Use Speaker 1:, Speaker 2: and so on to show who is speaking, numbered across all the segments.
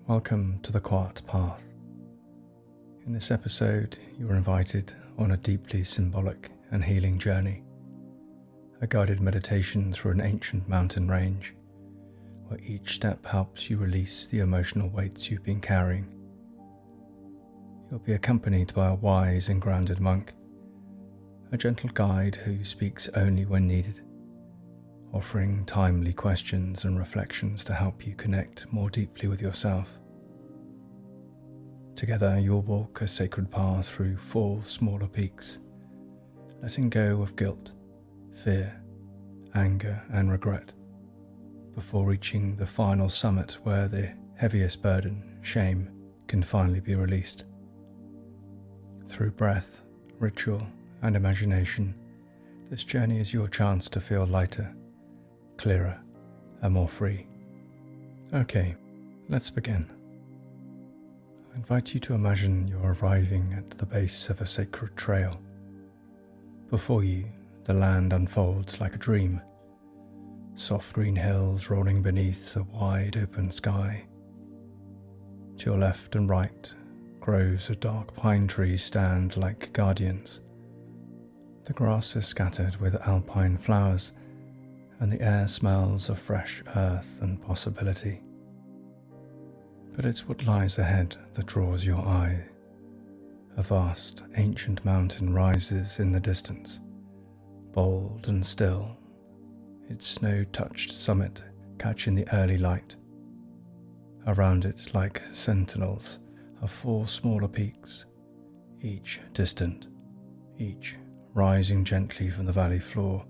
Speaker 1: Welcome to the Quiet Path. In this episode, you are invited on a deeply symbolic and healing journey, a guided meditation through an ancient mountain range, where each step helps you release the emotional weights you've been carrying. You'll be accompanied by a wise and grounded monk, a gentle guide who speaks only when needed, offering timely questions and reflections to help you connect more deeply with yourself. Together, you'll walk a sacred path through 4 smaller peaks, letting go of guilt, fear, anger, and regret, before reaching the final summit where the heaviest burden, shame, can finally be released. Through breath, ritual, and imagination, this journey is your chance to feel lighter, clearer, and more free. Okay, let's begin. I invite you to imagine you're arriving at the base of a sacred trail. Before you, the land unfolds like a dream. Soft green hills rolling beneath a wide open sky. To your left and right, groves of dark pine trees stand like guardians. The grass is scattered with alpine flowers, and the air smells of fresh earth and possibility. But it's what lies ahead that draws your eye. A vast, ancient mountain rises in the distance, bold and still, its snow-touched summit catching the early light. Around it, like sentinels, are 4 smaller peaks, each distant, each rising gently from the valley floor,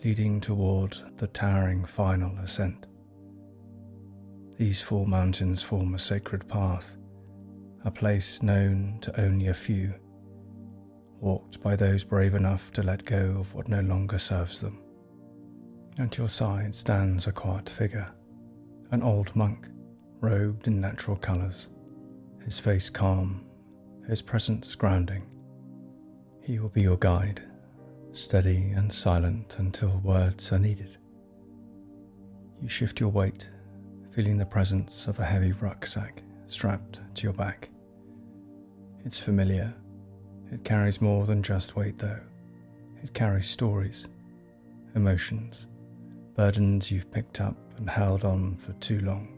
Speaker 1: leading toward the towering final ascent. These 4 mountains form a sacred path, a place known to only a few, walked by those brave enough to let go of what no longer serves them. At your side stands a quiet figure, an old monk, robed in natural colours, his face calm, his presence grounding. He will be your guide, steady and silent until words are needed. You shift your weight, feeling the presence of a heavy rucksack strapped to your back. It's familiar. It carries more than just weight though. It carries stories, emotions, burdens you've picked up and held on for too long.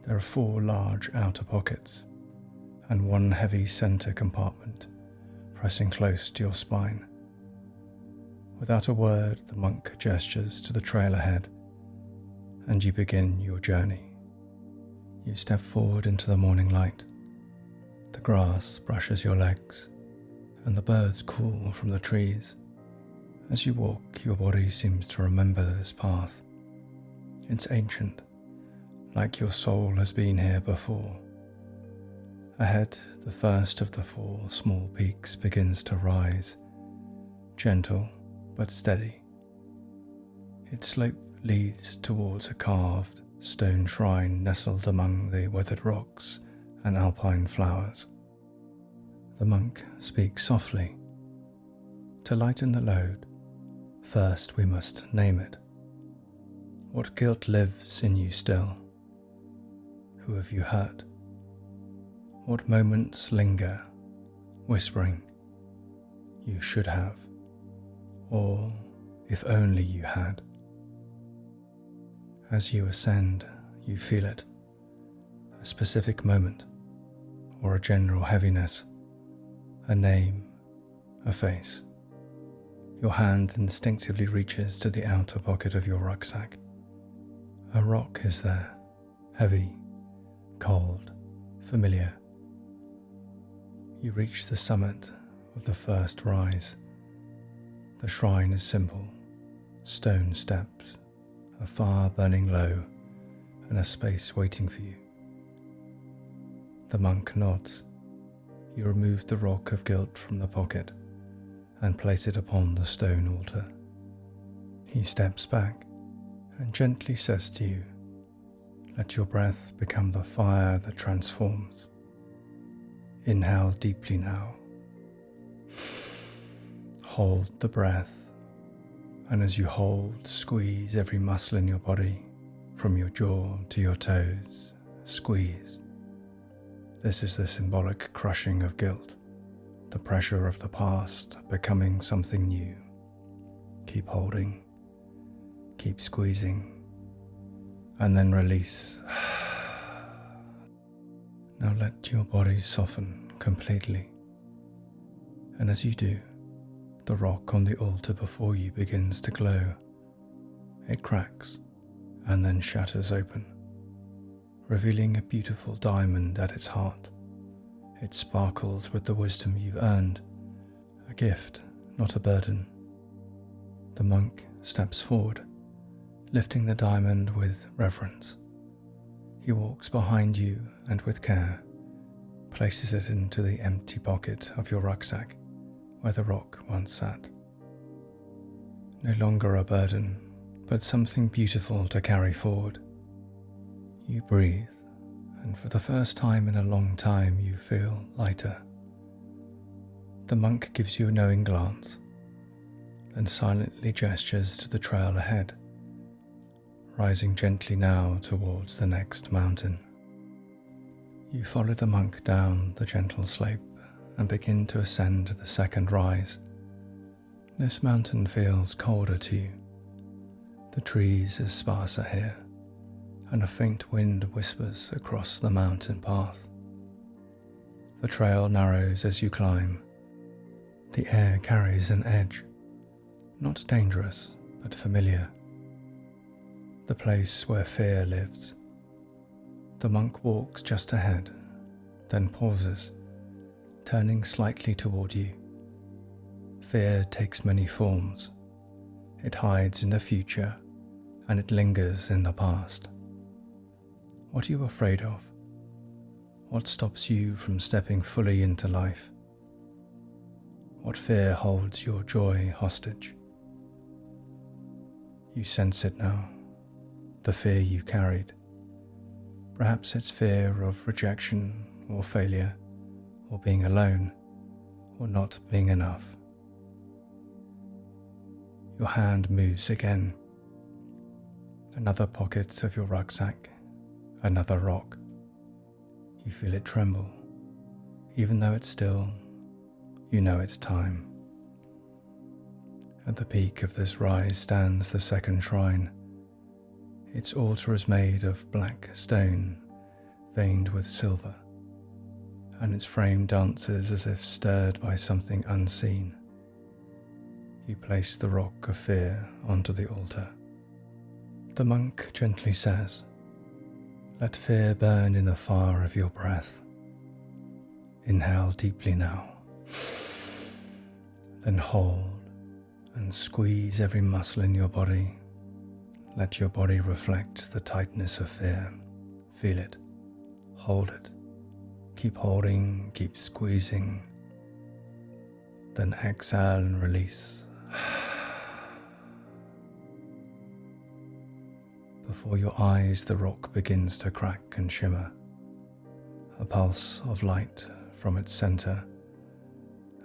Speaker 1: There are 4 large outer pockets and 1 heavy center compartment pressing close to your spine. Without a word, the monk gestures to the trail ahead, and you begin your journey. You step forward into the morning light. The grass brushes your legs, and the birds call from the trees. As you walk, your body seems to remember this path. It's ancient, like your soul has been here before. Ahead, the first of the 4 small peaks begins to rise, gentle but steady. Its slope leads towards a carved stone shrine nestled among the weathered rocks and alpine flowers. The monk speaks softly. To lighten the load, first we must name it. What guilt lives in you still? Who have you hurt? What moments linger, whispering, "You should have," or "if only you had"? As you ascend, you feel it, a specific moment, or a general heaviness, a name, a face. Your hand instinctively reaches to the outer pocket of your rucksack. A rock is there, heavy, cold, familiar. You reach the summit of the first rise. The shrine is simple, stone steps, a fire burning low, and a space waiting for you. The monk nods. You remove the rock of guilt from the pocket and place it upon the stone altar. He steps back and gently says to you, "Let your breath become the fire that transforms." Inhale deeply now. Hold the breath, and as you hold, squeeze every muscle in your body, from your jaw to your toes, squeeze. This is the symbolic crushing of guilt, the pressure of the past becoming something new. Keep holding, keep squeezing, and then release. Now let your body soften completely, and as you do, the rock on the altar before you begins to glow. It cracks and then shatters open, revealing a beautiful diamond at its heart. It sparkles with the wisdom you've earned, a gift, not a burden. The monk steps forward, lifting the diamond with reverence. He walks behind you and with care places it into the empty pocket of your rucksack where the rock once sat. No longer a burden, but something beautiful to carry forward. You breathe, and for the first time in a long time you feel lighter. The monk gives you a knowing glance, then silently gestures to the trail ahead, rising gently now towards the next mountain. You follow the monk down the gentle slope and begin to ascend the second rise. This mountain feels colder to you. The trees are sparser here, and a faint wind whispers across the mountain path. The trail narrows as you climb. The air carries an edge, not dangerous, but familiar. The place where fear lives. The monk walks just ahead, then pauses, turning slightly toward you. Fear takes many forms. It hides in the future, and it lingers in the past. What are you afraid of? What stops you from stepping fully into life? What fear holds your joy hostage? You sense it now, the fear you carried. Perhaps it's fear of rejection or failure, or being alone, or not being enough. Your hand moves again. Another pocket of your rucksack, another rock. You feel it tremble. Even though it's still, you know it's time. At the peak of this rise stands the second shrine. Its altar is made of black stone, veined with silver, and its frame dances as if stirred by something unseen. You place the rock of fear onto the altar. The monk gently says, "Let fear burn in the fire of your breath. Inhale deeply now. Then hold and squeeze every muscle in your body. Let your body reflect the tightness of fear. Feel it. Hold it. Keep holding, keep squeezing. Then exhale and release. Before your eyes, the rock begins to crack and shimmer. A pulse of light from its center,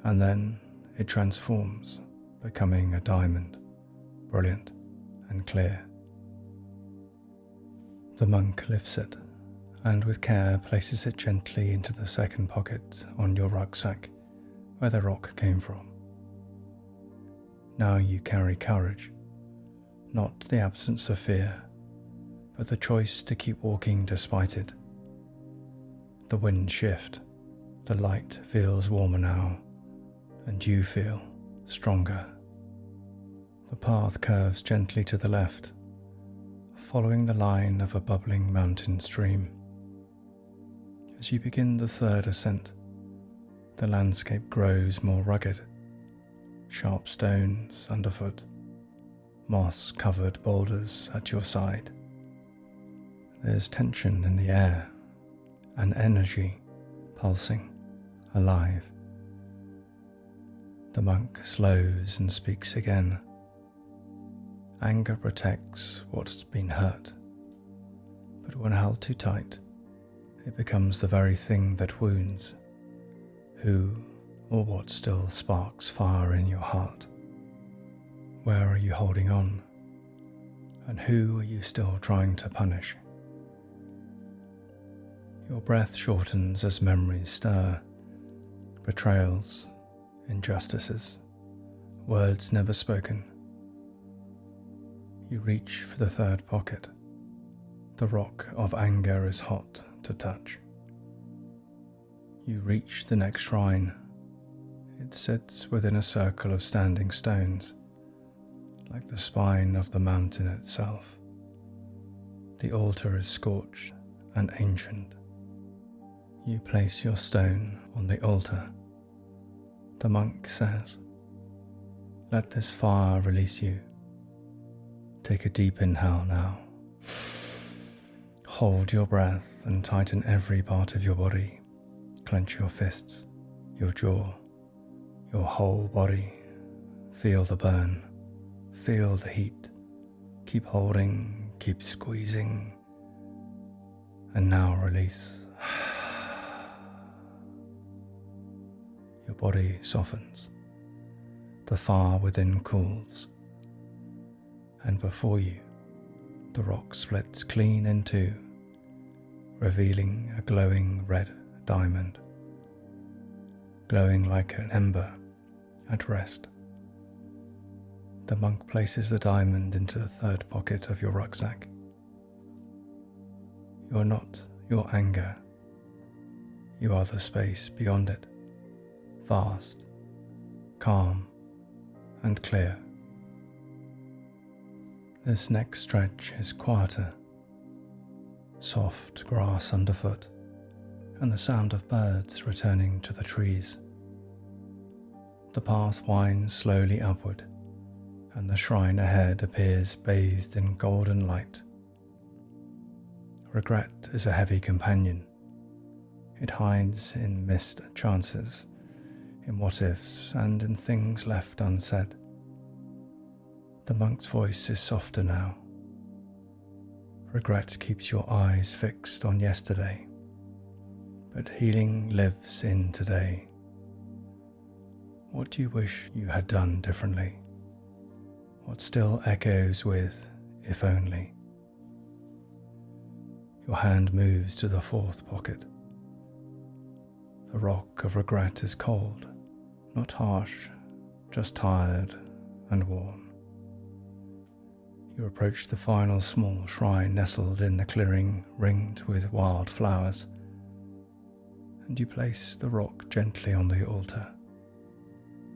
Speaker 1: and then it transforms, becoming a diamond, brilliant and clear. The monk lifts it, and with care places it gently into the second pocket on your rucksack, where the rock came from. Now you carry courage, not the absence of fear, but the choice to keep walking despite it. The winds shift, the light feels warmer now, and you feel stronger. The path curves gently to the left, following the line of a bubbling mountain stream. As you begin the third ascent, the landscape grows more rugged. Sharp stones underfoot, moss-covered boulders at your side. There's tension in the air, an energy pulsing, alive. The monk slows and speaks again. Anger protects what's been hurt, but when held too tight, it becomes the very thing that wounds. Who or what still sparks fire in your heart? Where are you holding on? And who are you still trying to punish? Your breath shortens as memories stir, betrayals, injustices, words never spoken. You reach for the third pocket. The rock of anger is hot to touch. You reach the next shrine. It sits within a circle of standing stones, like the spine of the mountain itself. The altar is scorched and ancient. You place your stone on the altar. The monk says, "Let this fire release you." Take a deep inhale now. Hold your breath and tighten every part of your body. Clench your fists, your jaw, your whole body. Feel the burn. Feel the heat. Keep holding, keep squeezing. And now release. Your body softens. The fire within cools. And before you, the rock splits clean in two, revealing a glowing red diamond, glowing like an ember at rest. The monk places the diamond into the third pocket of your rucksack. You are not your anger. You are the space beyond it, vast, calm, and clear. This next stretch is quieter. Soft grass underfoot, and the sound of birds returning to the trees. The path winds slowly upward, and the shrine ahead appears bathed in golden light. Regret is a heavy companion. It hides in missed chances, in what-ifs, and in things left unsaid. The monk's voice is softer now. Regret keeps your eyes fixed on yesterday, but healing lives in today. What do you wish you had done differently? What still echoes with, if only? Your hand moves to the fourth pocket. The rock of regret is cold, not harsh, just tired and warm. You approach the final small shrine nestled in the clearing, ringed with wild flowers, and you place the rock gently on the altar.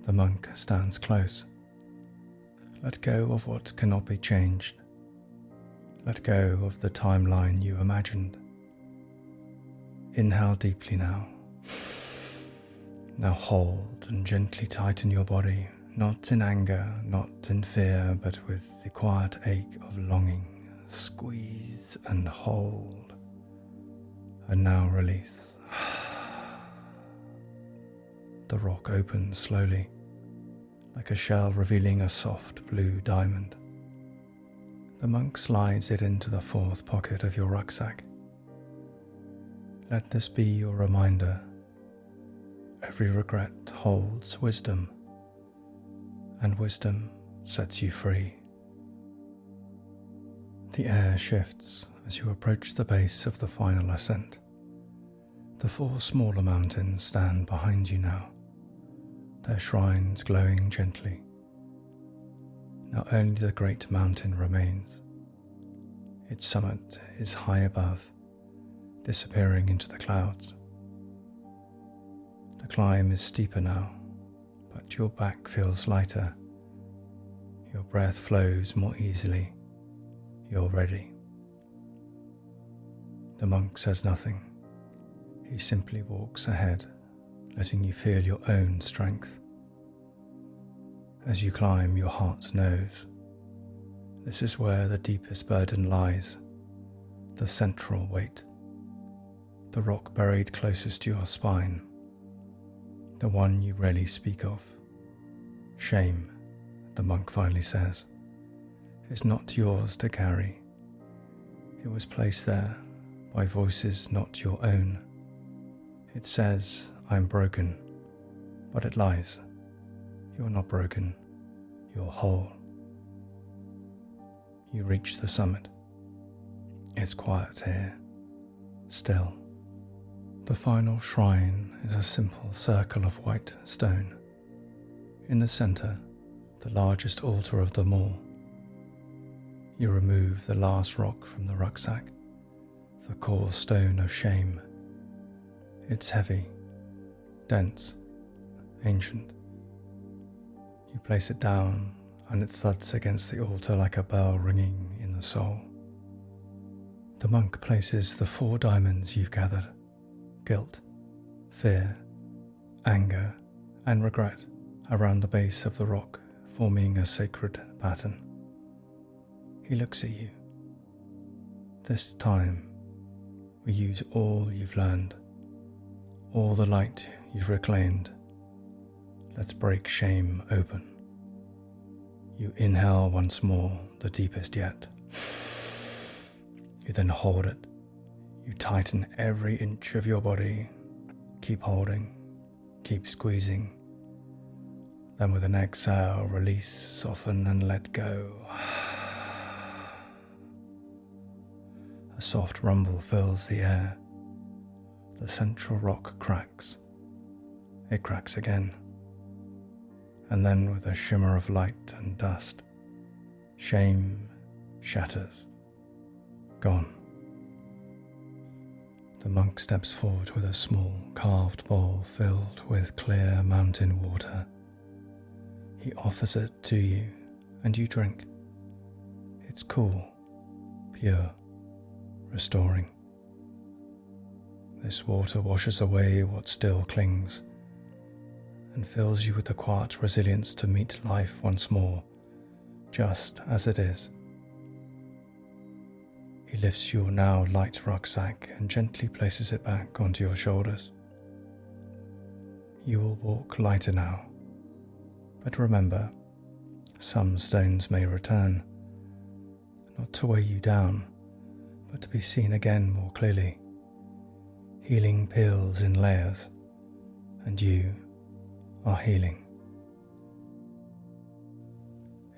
Speaker 1: The monk stands close. Let go of what cannot be changed. Let go of the timeline you imagined. Inhale deeply now. Now hold and gently tighten your body, not in anger, not in fear, but with the quiet ache of longing. Squeeze and hold. And now release. The rock opens slowly, like a shell revealing a soft blue diamond. The monk slides it into the fourth pocket of your rucksack. Let this be your reminder. Every regret holds wisdom, and wisdom sets you free. The air shifts as you approach the base of the final ascent. The four smaller mountains stand behind you now, their shrines glowing gently. Now only the great mountain remains. Its summit is high above, disappearing into the clouds. The climb is steeper now, but your back feels lighter. Your breath flows more easily. You're ready. The monk says nothing. He simply walks ahead, letting you feel your own strength. As you climb, your heart knows. This is where the deepest burden lies, the central weight. The rock buried closest to your spine, the one you rarely speak of. Shame, the monk finally says, is not yours to carry. It was placed there by voices not your own. It says, I'm broken, but it lies. You're not broken, you're whole. you reach the summit. It's quiet here, still. The final shrine is a simple circle of white stone. In the center, the largest altar of them all. You remove the last rock from the rucksack, the core stone of shame. It's heavy, dense, ancient. You place it down and it thuds against the altar like a bell ringing in the soul. The monk places the 4 diamonds you've gathered, guilt, fear, anger, and regret, around the base of the rock, forming a sacred pattern. He looks at you. This time, we use all you've learned, all the light you've reclaimed. Let's break shame open. You inhale once more, the deepest yet. You then hold it. You tighten every inch of your body. Keep holding, keep squeezing. Then with an exhale, release, soften and let go. A soft rumble fills the air. The central rock cracks. It cracks again. And then with a shimmer of light and dust, shame shatters. Gone. The monk steps forward with a small carved bowl filled with clear mountain water. He offers it to you and you drink. It's cool, pure, restoring. This water washes away what still clings and fills you with the quiet resilience to meet life once more, just as it is. He lifts your now light rucksack and gently places it back onto your shoulders. You will walk lighter now, but remember, some stones may return, not to weigh you down, but to be seen again more clearly. Healing peels in layers, and you are healing.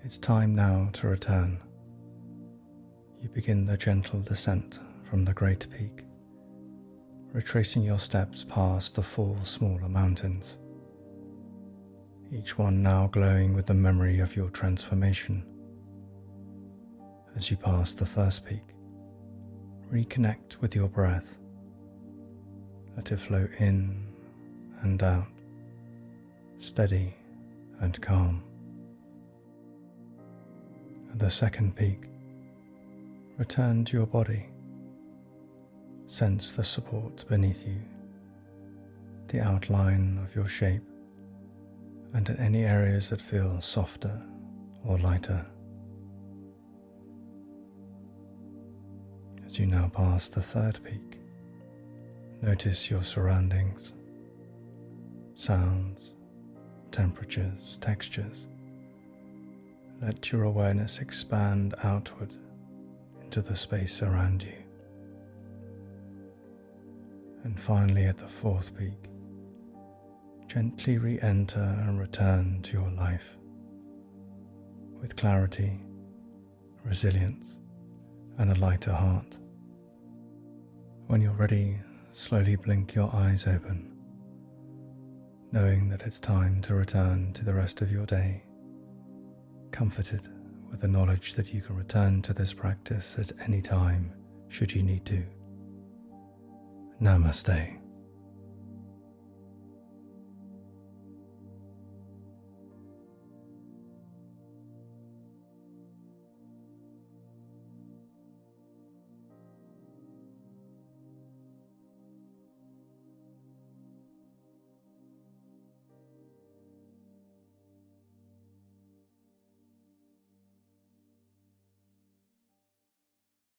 Speaker 1: It's time now to return. You begin the gentle descent from the great peak, retracing your steps past the 4 smaller mountains, each one now glowing with the memory of your transformation. As you pass the first peak, reconnect with your breath. Let it flow in and out, steady and calm. At the second peak, return to your body. Sense the support beneath you, the outline of your shape, and in any areas that feel softer or lighter. As you now pass the third peak, notice your surroundings, sounds, temperatures, textures. Let your awareness expand outward into the space around you. And finally, at the fourth peak, gently re-enter and return to your life with clarity, resilience, and a lighter heart. When you're ready, slowly blink your eyes open, knowing that it's time to return to the rest of your day, comforted with the knowledge that you can return to this practice at any time should you need to. Namaste.